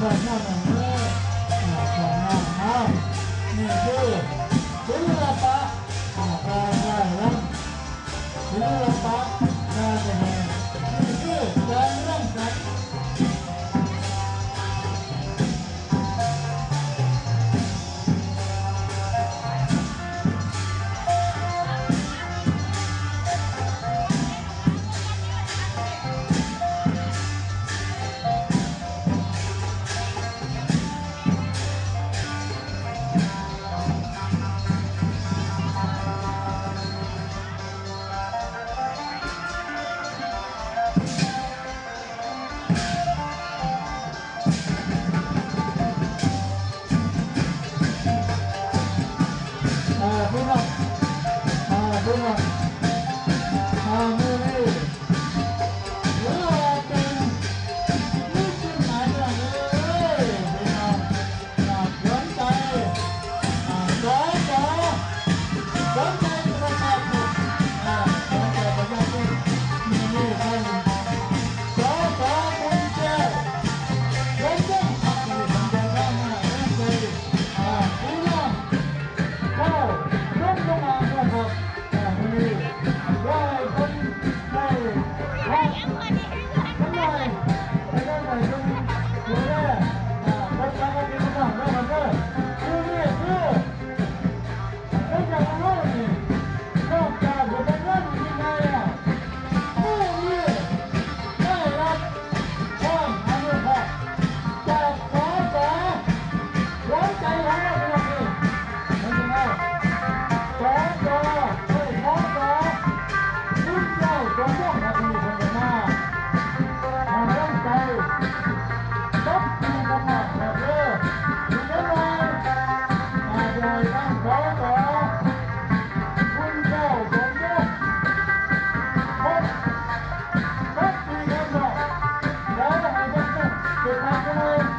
บ้านหน้าหนังเนื้อของน้ำน้ำนี่คือศิลปะการไล่รำศิลปะการแสดงนี่คือการรำกันพี่น้องพี่น้องมือนี่หรือว่าเป็นนี่คือหมายถึงพี่น้องสนใจสนใจประชาชนสนใจประชาชนนี่เป็นสสคุณเจ้าคุณเจ้าที่ผมจะทำให้เป็นพี่น้องเข้าร่วมกันมาครับวันนี้ได้คนได้ห้องทั้งหลายไม่ได้ไหนคนดูแลคนทำงานที่ต้องแล้วมันก็คือนี่คือไม่ใช่เรื่องนี้นอกจากจะเป็นเรื่องที่ไหนอ่ะผู้นี้ได้รับความอนุเคราะห์จากสสหัวใจของเราเป็นอย่างนี้ไม่ใช่ไหมสสคุณเจ้าสมบูรณ์มาที่คนกันมาตั้งใจจับที่กันมาแบบเรือที่กันมาโดยตั้งสสคุณเจ้าสมบูรณ์พบที่กันมาแล้วให้กันเกิดมาขึ้นเลย